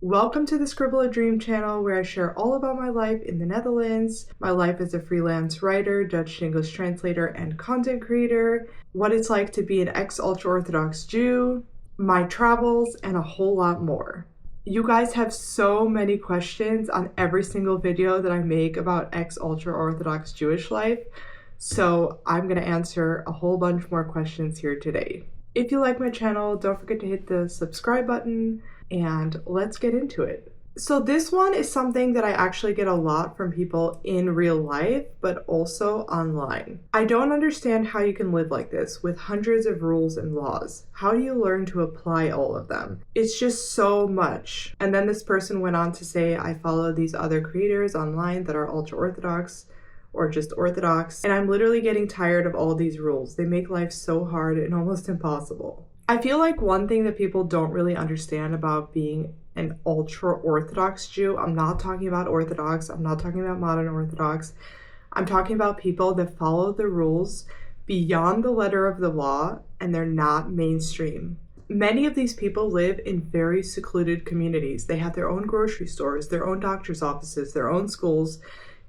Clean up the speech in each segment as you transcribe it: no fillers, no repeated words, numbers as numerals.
Welcome to the Scribble a Dream channel where I share all about my life in the Netherlands, my life as a freelance writer, Dutch to English translator, and content creator, what it's like to be an ex-Ultra-Orthodox Jew, my travels, and a whole lot more. You guys have so many questions on every single video that I make about ex-Ultra-Orthodox Jewish life, so I'm going to answer a whole bunch more questions here today. If you like my channel, don't forget to hit the subscribe button, and let's get into it. So this one is something that I actually get a lot from people in real life, but also online. I don't understand how you can live like this with hundreds of rules and laws. How do you learn to apply all of them? It's just so much. And then this person went on to say, I follow these other creators online that are ultra-Orthodox or just Orthodox, and I'm literally getting tired of all these rules. They make life so hard and almost impossible. I feel like one thing that people don't really understand about being an ultra-Orthodox Jew, I'm not talking about Orthodox, I'm not talking about modern Orthodox, I'm talking about people that follow the rules beyond the letter of the law and they're not mainstream. Many of these people live in very secluded communities. They have their own grocery stores, their own doctor's offices, their own schools,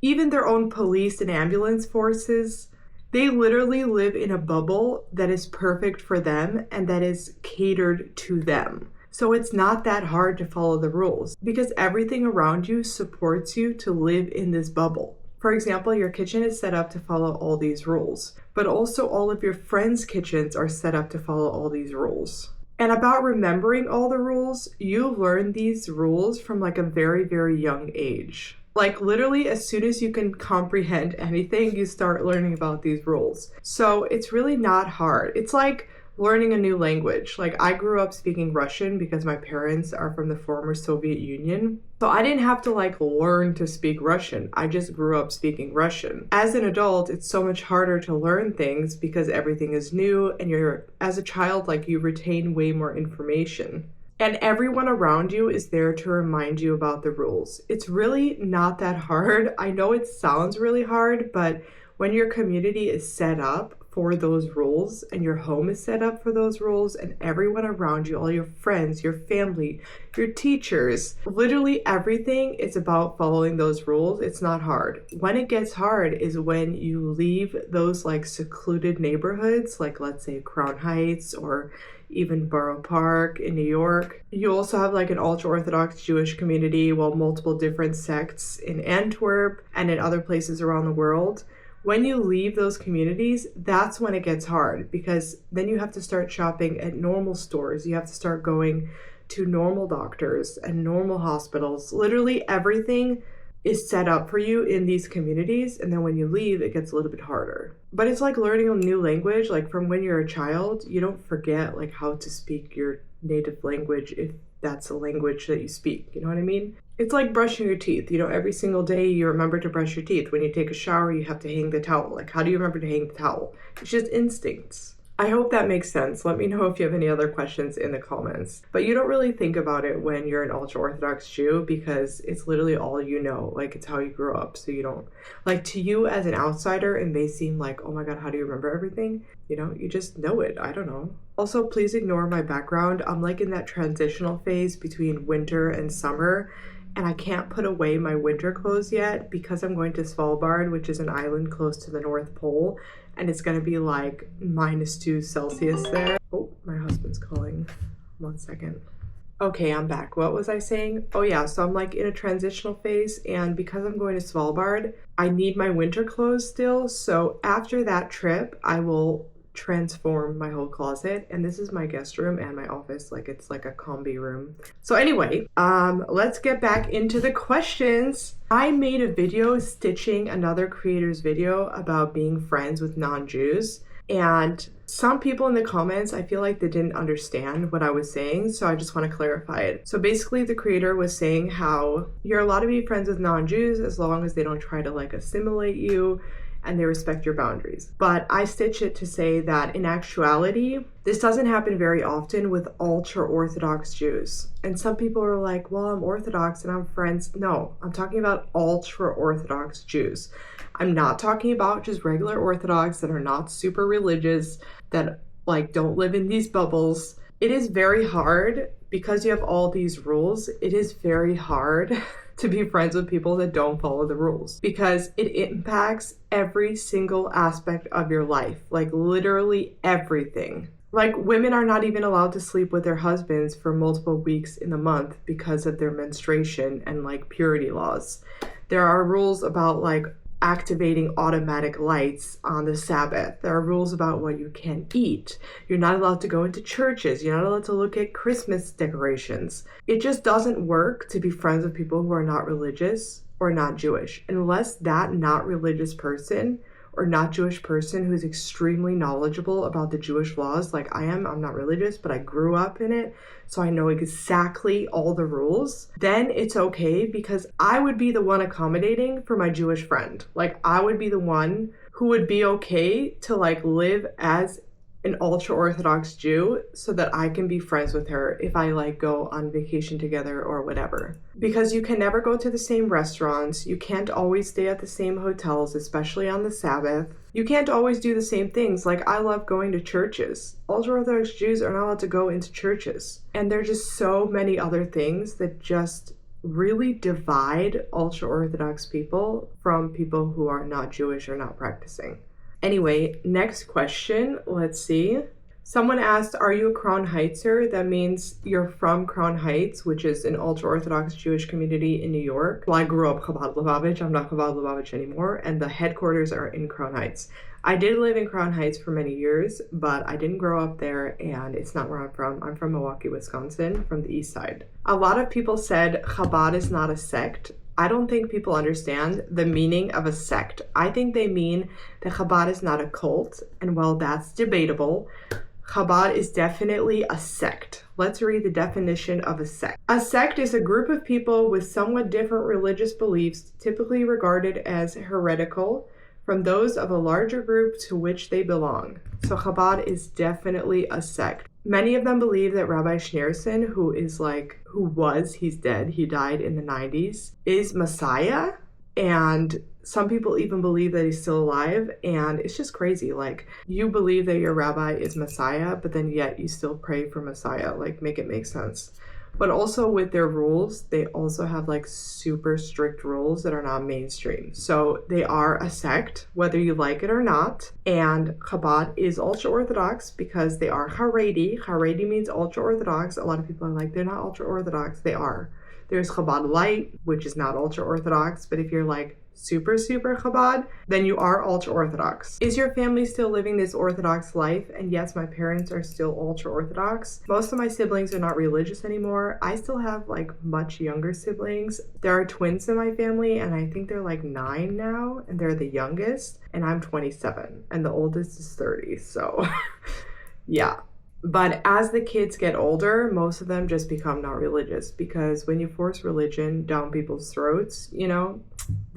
even their own police and ambulance forces. They literally live in a bubble that is perfect for them and that is catered to them. So it's not that hard to follow the rules because everything around you supports you to live in this bubble. For example, your kitchen is set up to follow all these rules, but also all of your friends' kitchens are set up to follow all these rules. And about remembering all the rules, you learn these rules from like a very, very young age. Like literally as soon as you can comprehend anything, you start learning about these rules. So it's really not hard. It's like learning a new language. Like I grew up speaking Russian because my parents are from the former Soviet Union. So I didn't have to like learn to speak Russian. I just grew up speaking Russian. As an adult, it's so much harder to learn things because everything is new and as a child, like you retain way more information. And everyone around you is there to remind you about the rules. It's really not that hard. I know it sounds really hard, but when your community is set up for those rules and your home is set up for those rules and everyone around you, all your friends, your family, your teachers, literally everything is about following those rules. It's not hard. When it gets hard is when you leave those like secluded neighborhoods, like let's say Crown Heights or even Borough Park in New York. You also have like an ultra-Orthodox Jewish community, well, multiple different sects in Antwerp and in other places around the world. When you leave those communities, that's when it gets hard because then you have to start shopping at normal stores. You have to start going to normal doctors and normal hospitals. Literally everything is set up for you in these communities, and then when you leave it gets a little bit harder. But it's like learning a new language. Like from when you're a child, you don't forget like how to speak your native language if that's a language that you speak, you know what I mean? It's like brushing your teeth. You know, every single day you remember to brush your teeth. When you take a shower, you have to hang the towel. Like how do you remember to hang the towel? It's just instincts. I hope that makes sense. Let me know if you have any other questions in the comments. But you don't really think about it when you're an ultra-Orthodox Jew because it's literally all you know. Like it's how you grew up. So you don't, like to you as an outsider, it may seem like, oh my God, how do you remember everything? You know, you just know it. I don't know. Also, please ignore my background. I'm like in that transitional phase between winter and summer. And I can't put away my winter clothes yet because I'm going to Svalbard, which is an island close to the North Pole. And it's going to be like -2 Celsius there. Oh, my husband's calling. 1 second. Okay, I'm back. What was I saying? Oh yeah, so I'm like in a transitional phase, and because I'm going to Svalbard, I need my winter clothes still. So after that trip, I will transform my whole closet, and this is my guest room and my office. Like it's like a combi room. So anyway, let's get back into the questions. I made a video stitching another creator's video about being friends with non-Jews, and some people in the comments, I feel like they didn't understand what I was saying, so I just want to clarify it. So basically the creator was saying how you're allowed to be friends with non-Jews as long as they don't try to like assimilate you and they respect your boundaries. But I stitch it to say that in actuality, this doesn't happen very often with ultra-Orthodox Jews. And some people are like, well, I'm Orthodox and I'm friends. No, I'm talking about ultra-Orthodox Jews. I'm not talking about just regular Orthodox that are not super religious, that like don't live in these bubbles. It is very hard because you have all these rules. It is very hard to be friends with people that don't follow the rules because it impacts every single aspect of your life, like literally everything. Like, women are not even allowed to sleep with their husbands for multiple weeks in the month because of their menstruation and like purity laws. There are rules about like activating automatic lights on the Sabbath. There are rules about what you can eat. You're not allowed to go into churches. You're not allowed to look at Christmas decorations. It just doesn't work to be friends with people who are not religious or not Jewish unless that not religious person or not Jewish person who's extremely knowledgeable about the Jewish laws like I am. I'm not religious, but I grew up in it, so I know exactly all the rules. Then it's okay because I would be the one accommodating for my Jewish friend. Like, I would be the one who would be okay to like live as an ultra-Orthodox Jew so that I can be friends with her if I like go on vacation together or whatever. Because you can never go to the same restaurants, you can't always stay at the same hotels, especially on the Sabbath. You can't always do the same things. Like, I love going to churches. Ultra-Orthodox Jews are not allowed to go into churches. And there's just so many other things that just really divide ultra-Orthodox people from people who are not Jewish or not practicing. Anyway, next question. Let's see. Someone asked, are you a Crown Heightser? That means you're from Crown Heights, which is an ultra-Orthodox Jewish community in New York. Well, I grew up Chabad Lubavitch. I'm not Chabad Lubavitch anymore, and the headquarters are in Crown Heights. I did live in Crown Heights for many years, but I didn't grow up there, and it's not where I'm from. I'm from Milwaukee, Wisconsin, from the east side. A lot of people said Chabad is not a sect. I don't think people understand the meaning of a sect. I think they mean that Chabad is not a cult, and while that's debatable, Chabad is definitely a sect. Let's read the definition of a sect. A sect is a group of people with somewhat different religious beliefs, typically regarded as heretical, from those of a larger group to which they belong. So Chabad is definitely a sect. Many of them believe that Rabbi Schneerson, he's dead, he died in the 90s, is Messiah. And some people even believe that he's still alive. And it's just crazy. Like, you believe that your rabbi is Messiah, but then yet you still pray for Messiah. Like, make it make sense. But also with their rules, they also have like super strict rules that are not mainstream. So they are a sect, whether you like it or not. And Chabad is ultra-Orthodox because they are Haredi. Haredi means ultra-Orthodox. A lot of people are like, they're not ultra-Orthodox. They are. There's Chabad Light, which is not ultra-Orthodox. But if you're like super Chabad, then you are ultra-Orthodox. Is your family still living this Orthodox life? And yes, my parents are still ultra-Orthodox. Most of my siblings are not religious anymore. I still have like much younger siblings. There are twins in my family, and I think they're like 9 now, and they're the youngest, and I'm 27, and the oldest is 30, so yeah. But as the kids get older, most of them just become not religious, because when you force religion down people's throats, they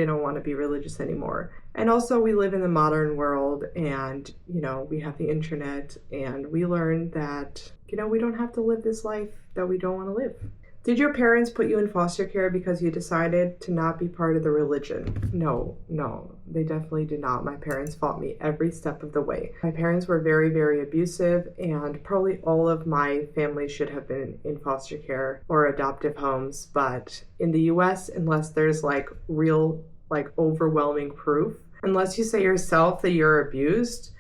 don't want to be religious anymore. And also, we live in the modern world, and, we have the internet, and we learn that, we don't have to live this life that we don't want to live. Did your parents put you in foster care because you decided to not be part of the religion? No, they definitely did not. My parents fought me every step of the way. My parents were very, very abusive, and probably all of my family should have been in foster care or adoptive homes. But in the US, unless there's like real, like overwhelming proof, unless you say yourself that you're abused,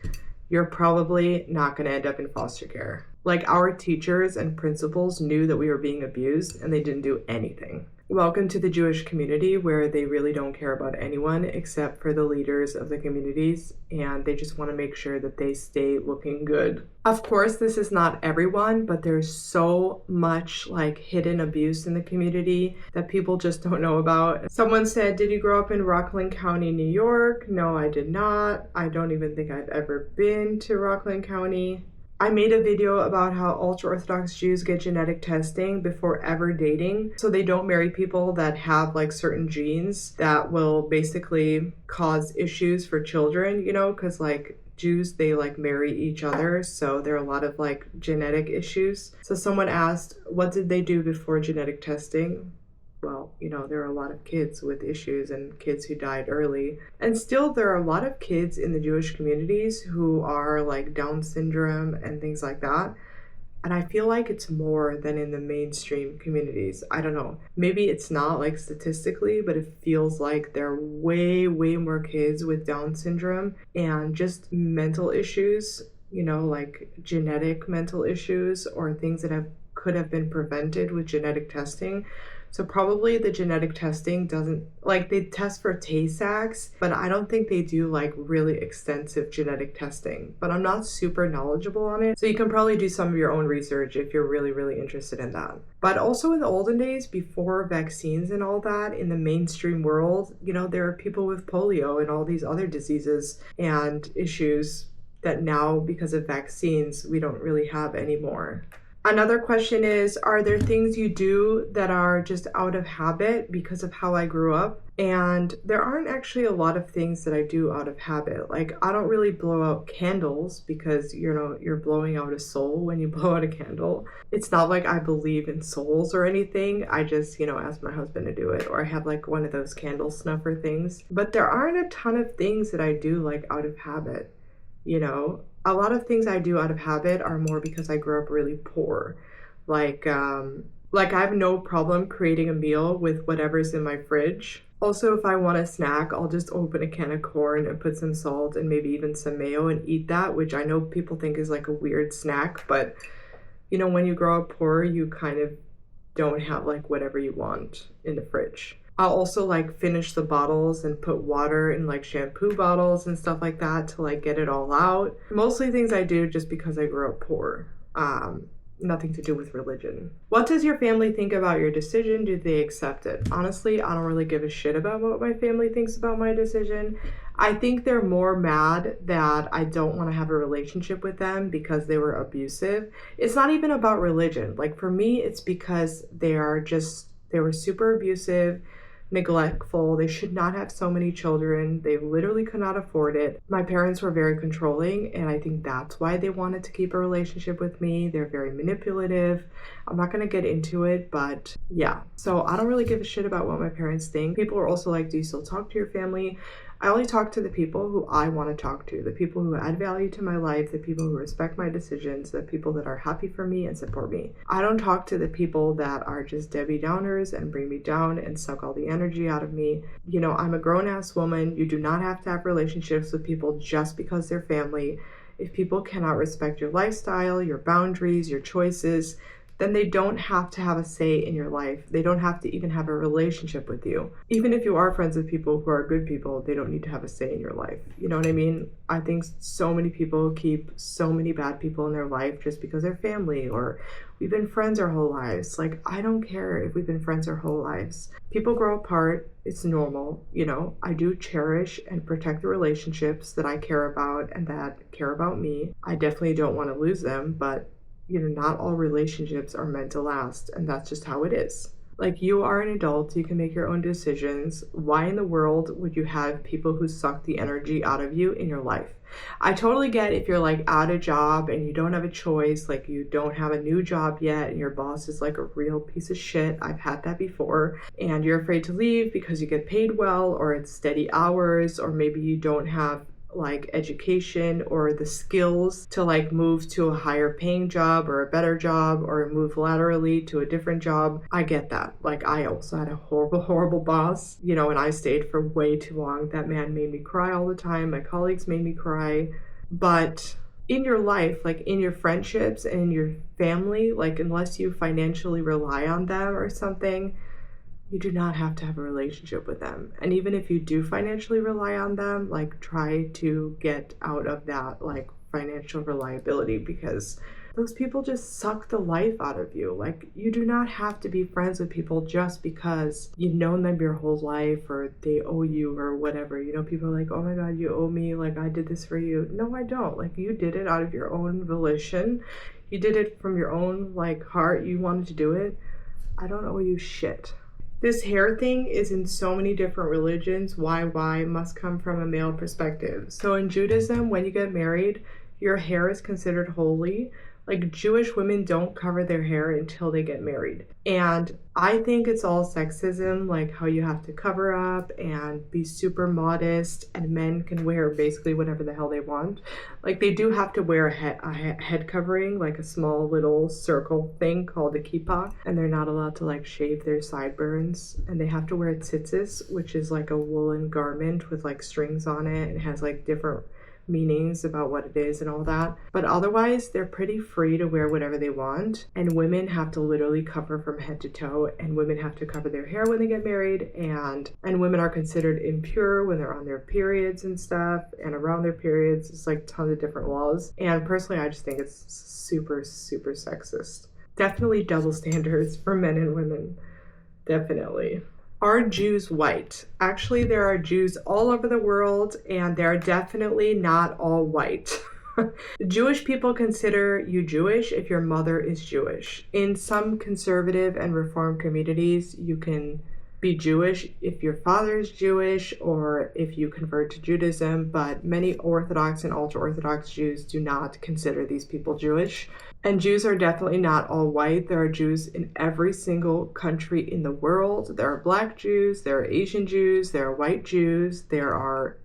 you're probably not going to end up in foster care. Like, our teachers and principals knew that we were being abused, and they didn't do anything. Welcome to the Jewish community, where they really don't care about anyone except for the leaders of the communities, and they just want to make sure that they stay looking good. Of course, this is not everyone, but there's so much like hidden abuse in the community that people just don't know about. Someone said, did you grow up in Rockland County, New York? No, I did not. I don't even think I've ever been to Rockland County. I made a video about how ultra-Orthodox Jews get genetic testing before ever dating, so they don't marry people that have like certain genes that will basically cause issues for children, because like Jews, they like marry each other, so there are a lot of like genetic issues. So someone asked, what did they do before genetic testing? Well, there are a lot of kids with issues and kids who died early. And still, there are a lot of kids in the Jewish communities who are like Down syndrome and things like that. And I feel like it's more than in the mainstream communities. I don't know. Maybe it's not like statistically, but it feels like there are way, way more kids with Down syndrome and just mental issues, like genetic mental issues or things that could have been prevented with genetic testing. So probably the genetic testing doesn't, like, they test for Tay-Sachs, but I don't think they do like really extensive genetic testing. But I'm not super knowledgeable on it. So you can probably do some of your own research if you're really, really interested in that. But also in the olden days, before vaccines and all that, in the mainstream world, there are people with polio and all these other diseases and issues that now, because of vaccines, we don't really have anymore. Another question is, are there things you do that are just out of habit because of how I grew up? And there aren't actually a lot of things that I do out of habit. Like, I don't really blow out candles because, you're blowing out a soul when you blow out a candle. It's not like I believe in souls or anything. I just, ask my husband to do it, or I have like one of those candle snuffer things. But there aren't a ton of things that I do like out of habit, A lot of things I do out of habit are more because I grew up really poor. Like I have no problem creating a meal with whatever's in my fridge. Also, if I want a snack, I'll just open a can of corn and put some salt and maybe even some mayo and eat that, which I know people think is like a weird snack, but when you grow up poor, you kind of don't have like whatever you want in the fridge. I'll also like finish the bottles and put water in like shampoo bottles and stuff like that to like get it all out. Mostly things I do just because I grew up poor. Nothing to do with religion. What does your family think about your decision? Do they accept it? Honestly, I don't really give a shit about what my family thinks about my decision. I think they're more mad that I don't want to have a relationship with them because they were abusive. It's not even about religion. Like for me, it's because they were super abusive, neglectful. They should not have so many children. They literally could not afford it. My parents were very controlling, and I think that's why they wanted to keep a relationship with me. They're very manipulative. I'm not going to get into it, but yeah. So I don't really give a shit about what my parents think. People are also like, do you still talk to your family? I only talk to the people who I want to talk to, the people who add value to my life, the people who respect my decisions, the people that are happy for me and support me. I don't talk to the people that are just Debbie Downers and bring me down and suck all the energy out of me. I'm a grown-ass woman. You do not have to have relationships with people just because they're family. If people cannot respect your lifestyle, your boundaries, your choices, then they don't have to have a say in your life. They don't have to even have a relationship with you. Even if you are friends with people who are good people, they don't need to have a say in your life. You know what I mean? I think so many people keep so many bad people in their life just because they're family or we've been friends our whole lives. Like, I don't care if we've been friends our whole lives. People grow apart. It's normal. I do cherish and protect the relationships that I care about and that care about me. I definitely don't want to lose them, but not all relationships are meant to last, and that's just how it is. Like, you are an adult, you can make your own decisions. Why in the world would you have people who suck the energy out of you in your life? I totally get if you're like out of job and you don't have a choice, like you don't have a new job yet and your boss is like a real piece of shit. I've had that before. And you're afraid to leave because you get paid well, or it's steady hours, or maybe you don't have like education or the skills to like move to a higher paying job or a better job or move laterally to a different job. I get that. Like, I also had a horrible boss, and I stayed for way too long. That man made me cry all the time. My colleagues made me cry. But in your life, like in your friendships and in your family, like unless you financially rely on them or something, you do not have to have a relationship with them. And even if you do financially rely on them, like try to get out of that like financial reliability, because those people just suck the life out of you. Like, you do not have to be friends with people just because you've known them your whole life or they owe you or whatever. People are like, oh my God, you owe me, like I did this for you. No, I don't. Like, you did it out of your own volition. You did it from your own like heart. You wanted to do it. I don't owe you shit. This hair thing is in so many different religions. Why must come from a male perspective. So in Judaism, when you get married, your hair is considered holy, Like, Jewish women don't cover their hair until they get married. And I think it's all sexism, like how you have to cover up and be super modest, and men can wear basically whatever the hell they want. Like, they do have to wear a head covering, like a small little circle thing called a kippah, and they're not allowed to like shave their sideburns. And they have to wear tzitzis, which is like a woolen garment with like strings on it and has like different meanings about what it is and all that. But otherwise, they're pretty free to wear whatever they want. And women have to literally cover from head to toe, and women have to cover their hair when they get married, and women are considered impure when they're on their periods and stuff, and around their periods. It's like tons of different laws. And personally, I just think it's super, super sexist. Definitely double standards for men and women. Definitely. Are Jews white? Actually, there are Jews all over the world, and they're definitely not all white. Jewish people consider you Jewish if your mother is Jewish. In some conservative and reform communities, you can be Jewish if your father is Jewish or if you convert to Judaism, but many Orthodox and Ultra-Orthodox Jews do not consider these people Jewish. And Jews are definitely not all white. There are Jews in every single country in the world. There are Black Jews, there are Asian Jews, there are white Jews, there are,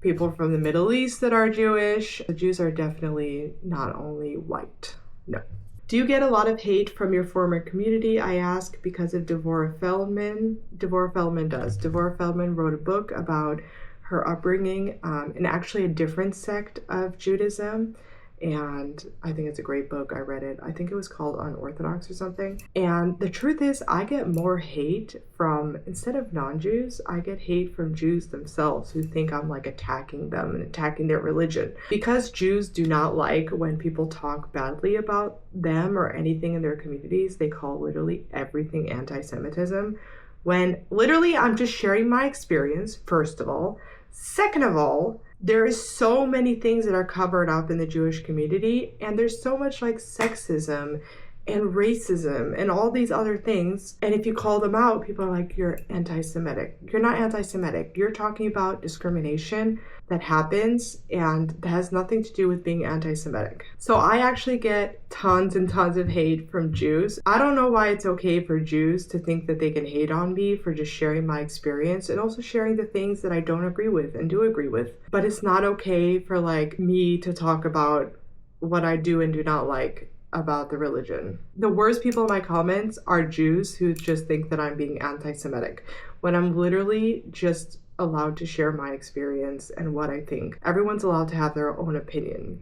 people from the Middle East that are Jewish. The Jews are definitely not only white. No. Do you get a lot of hate from your former community? I ask because of Devorah Feldman. Devorah Feldman does. Devorah Feldman wrote a book about her upbringing in actually a different sect of Judaism. And I think it's a great book. I read it. I think it was called Unorthodox or something. And the truth is, I get more hate from, instead of non-Jews, I get hate from Jews themselves who think I'm like attacking them and attacking their religion. Because Jews do not like when people talk badly about them or anything in their communities, they call literally everything anti-Semitism. When literally I'm just sharing my experience, first of all. Second of all, there is so many things that are covered up in the Jewish community, and there's so much like sexism and racism and all these other things. And if you call them out, people are like, you're anti-Semitic. You're not anti-Semitic. You're talking about discrimination that happens, and that has nothing to do with being anti-Semitic. So I actually get tons and tons of hate from Jews. I don't know why it's okay for Jews to think that they can hate on me for just sharing my experience and also sharing the things that I don't agree with and do agree with. But it's not okay for like me to talk about what I do and do not like about the religion. The worst people in my comments are Jews who just think that I'm being anti-Semitic when I'm literally just allowed to share my experience and what I think. Everyone's allowed to have their own opinion,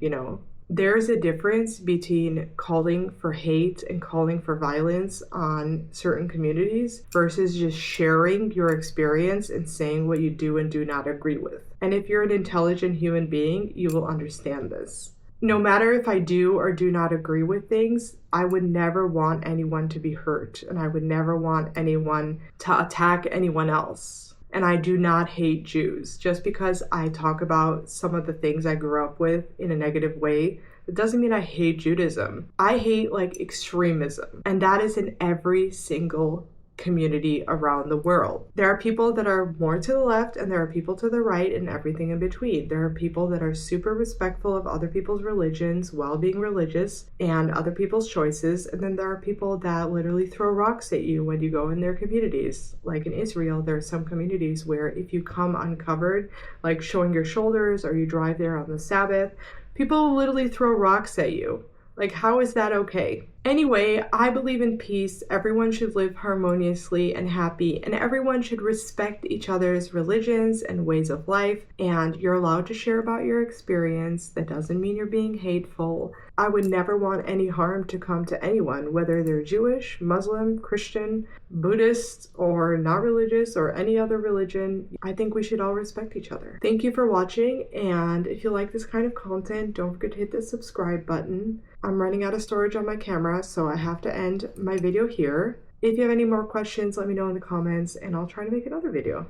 There's a difference between calling for hate and calling for violence on certain communities versus just sharing your experience and saying what you do and do not agree with. And if you're an intelligent human being, you will understand this. No matter if I do or do not agree with things, I would never want anyone to be hurt, and I would never want anyone to attack anyone else. And I do not hate Jews. Just because I talk about some of the things I grew up with in a negative way, it doesn't mean I hate Judaism. I hate like extremism, and that is in every single community around the world. There are people that are more to the left, and there are people to the right, and everything in between. There are people that are super respectful of other people's religions while being religious and other people's choices, and then there are people that literally throw rocks at you when you go in their communities. Like in Israel, there are some communities where if you come uncovered, like showing your shoulders, or you drive there on the Sabbath, people will literally throw rocks at you. Like, how is that okay? Anyway, I believe in peace. Everyone should live harmoniously and happy, and everyone should respect each other's religions and ways of life, and you're allowed to share about your experience. That doesn't mean you're being hateful. I would never want any harm to come to anyone, whether they're Jewish, Muslim, Christian, Buddhist, or not religious, or any other religion. I think we should all respect each other. Thank you for watching, and if you like this kind of content, don't forget to hit the subscribe button. I'm running out of storage on my camera, so I have to end my video here. If you have any more questions, let me know in the comments, and I'll try to make another video.